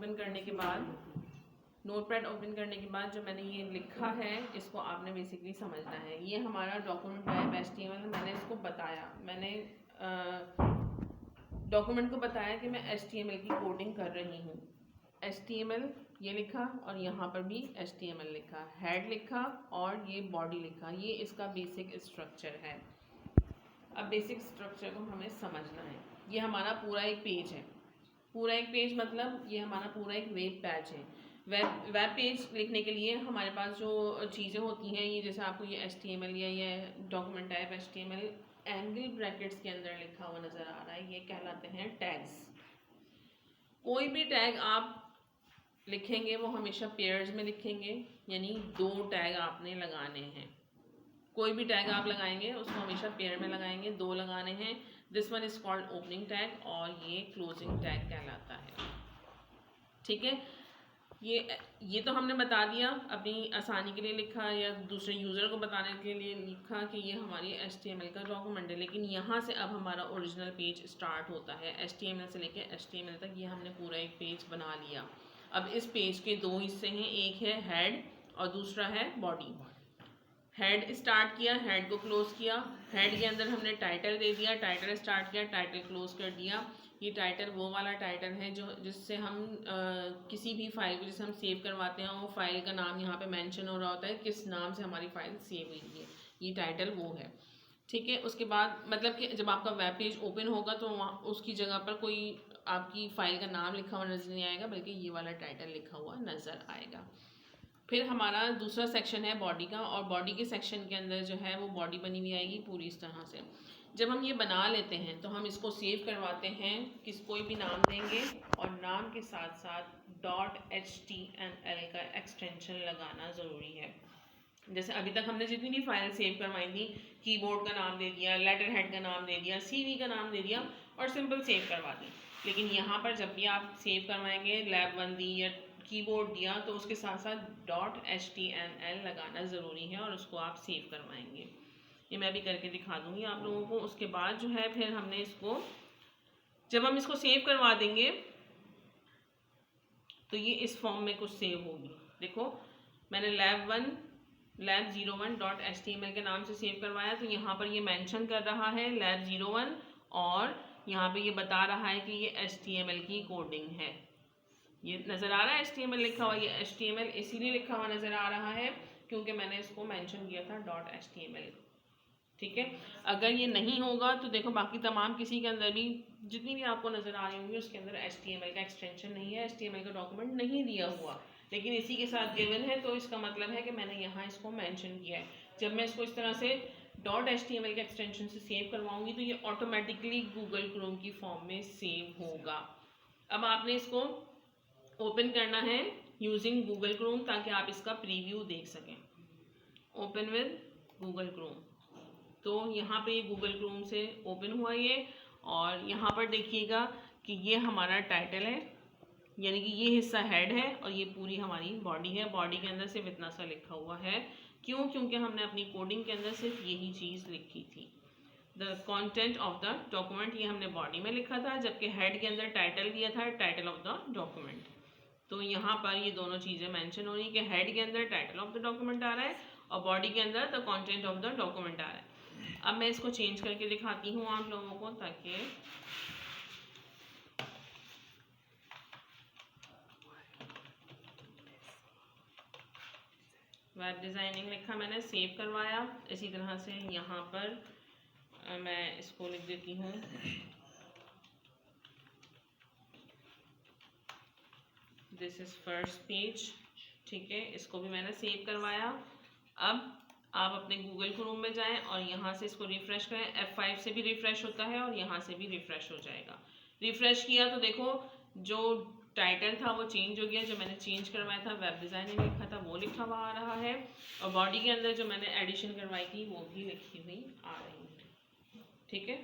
Open करने के बाद जो मैंने ये लिखा है इसको आपने बेसिकली समझना है। ये हमारा डॉक्यूमेंट टाइप HTML, मैंने इसको बताया, मैंने डॉक्यूमेंट को बताया कि मैं HTML की कोडिंग कर रही हूँ। HTML ये लिखा और यहाँ पर भी HTML लिखा, हेड लिखा और ये बॉडी लिखा, ये इसका बेसिक स्ट्रक्चर है। अब बेसिक स्ट्रक्चर को हमें समझना है। ये हमारा पूरा एक पेज है, पूरा एक पेज मतलब ये हमारा पूरा एक वेब पेज है। वेब पेज लिखने के लिए हमारे पास जो चीज़ें होती हैं, ये जैसे आपको ये HTML या ये document type HTML angle brackets के अंदर लिखा हुआ नज़र आ रहा है, ये कहलाते हैं टैग्स। कोई भी टैग आप लिखेंगे वो हमेशा पेयर्स में लिखेंगे, यानी 2 टैग आपने लगाने हैं। कोई भी टैग आप लगाएंगे उसको हमेशा पेयर में लगाएंगे, 2 लगाने हैं। This one is called opening tag और ये क्लोजिंग टैग कहलाता है। ठीक है, ये तो हमने बता दिया, अपनी आसानी के लिए लिखा या दूसरे यूज़र को बताने के लिए लिखा कि ये हमारी HTML का डॉक्यूमेंट है। लेकिन यहाँ से अब हमारा ओरिजिनल पेज स्टार्ट होता है। HTML से लेके HTML तक ये हमने पूरा एक पेज बना लिया। अब इस पेज के 2 हिस्से हैं, एक है हेड और दूसरा है बॉडी। हेड स्टार्ट किया, हेड को क्लोज किया, हेड के अंदर हमने टाइटल दे दिया, टाइटल स्टार्ट किया, टाइटल क्लोज कर दिया। ये टाइटल वो वाला टाइटल है जो जिससे हम किसी भी फाइल को जिसे हम सेव करवाते हैं वो फाइल का नाम यहाँ पे मेंशन हो रहा होता है, किस नाम से हमारी फाइल सेव हुई है, ये टाइटल वो है। ठीक है, उसके बाद मतलब कि जब आपका वेब पेज ओपन होगा तो वहाँ उसकी जगह पर कोई आपकी फाइल का नाम लिखा हुआ नज़र नहीं आएगा, बल्कि ये वाला टाइटल लिखा हुआ नज़र आएगा। फिर हमारा दूसरा सेक्शन है बॉडी का, और बॉडी के सेक्शन के अंदर जो है वो बॉडी बनी हुई आएगी पूरी इस तरह से। जब हम ये बना लेते हैं तो हम इसको सेव करवाते हैं, कोई भी नाम देंगे और नाम के साथ साथ .html का एक्सटेंशन लगाना ज़रूरी है। जैसे अभी तक हमने जितनी भी फाइल सेव करवाई थी, कीबोर्ड का नाम दे दिया, लेटर हेड का नाम दे दिया, CV का नाम दे दिया और सिंपल सेव करवा दी। लेकिन यहाँ पर जब भी आप सेव करवाएंगे, lab 1 दी या कीबोर्ड दिया, तो उसके साथ साथ .html लगाना ज़रूरी है और उसको आप सेव करवाएंगे। ये मैं भी करके दिखा दूँगी आप लोगों को। उसके बाद जो है फिर हमने इसको, जब हम इसको सेव करवा देंगे तो ये इस फॉर्म में कुछ सेव होगी। देखो मैंने lab 01 .html के नाम से सेव करवाया, तो यहाँ पर ये मेंशन कर रहा है lab 01 और यहाँ पे ये बता रहा है कि ये HTML की कोडिंग है। ये नज़र आ रहा है HTML लिखा हुआ, ये HTML इसीलिए लिखा हुआ नज़र आ रहा है क्योंकि मैंने इसको मेंशन किया था .html। ठीक है, अगर ये नहीं होगा तो देखो बाकी तमाम किसी के अंदर भी जितनी भी आपको नज़र आ रही होंगी उसके अंदर HTML का एक्सटेंशन नहीं है, HTML का डॉक्यूमेंट नहीं दिया हुआ, लेकिन इसी के साथ गिवन है, तो इसका मतलब है कि मैंने यहाँ इसको मेंशन किया है। जब मैं इसको इस तरह से .html के एक्सटेंशन से सेव करवाऊंगी तो ये ऑटोमेटिकली गूगल क्रोम की फॉर्म में सेव होगा। अब आपने इसको ओपन करना है यूजिंग गूगल क्रोम ताकि आप इसका प्रीव्यू देख सकें। ओपन विद गूगल क्रोम, तो यहाँ पे गूगल क्रोम से ओपन हुआ ये, और यहाँ पर देखिएगा कि ये हमारा टाइटल है, यानी कि ये हिस्सा हेड है और ये पूरी हमारी बॉडी है। बॉडी के अंदर सिर्फ इतना सा लिखा हुआ है, क्यों? क्योंकि हमने अपनी कोडिंग के अंदर सिर्फ यही चीज़ लिखी थी। The content of the document, ये हमने बॉडी में लिखा था, जबकि हेड के अंदर टाइटल दिया था, टाइटल ऑफ द डॉक्यूमेंट। तो यहाँ पर ये दोनों चीज़ें मेंशन हो रही है कि हेड के अंदर टाइटल ऑफ द डॉक्यूमेंट आ रहा है और बॉडी के अंदर the content of the document आ रहा है। अब मैं इसको चेंज करके दिखाती हूँ आप लोगों को, ताकि वेब डिज़ाइनिंग लिखा मैंने, सेव करवाया। इसी तरह से यहाँ पर मैं इसको लिख देती हूँ दिस इज़ फर्स्ट पेज। ठीक है, इसको भी मैंने सेव करवाया। अब आप अपने गूगल क्रोम में जाएं और यहाँ से इसको रिफ़्रेश करें। F5 से भी रिफ़्रेश होता है और यहाँ से भी रिफ़्रेश हो जाएगा। रिफ़्रेश किया तो देखो जो टाइटल था वो चेंज हो गया, जो मैंने चेंज करवाया था वेब डिज़ाइनिंग लिखा था वो लिखा हुआ आ रहा है, और बॉडी के अंदर जो मैंने एडिशन करवाई थी वो भी लिखी हुई आ रही है। ठीक है।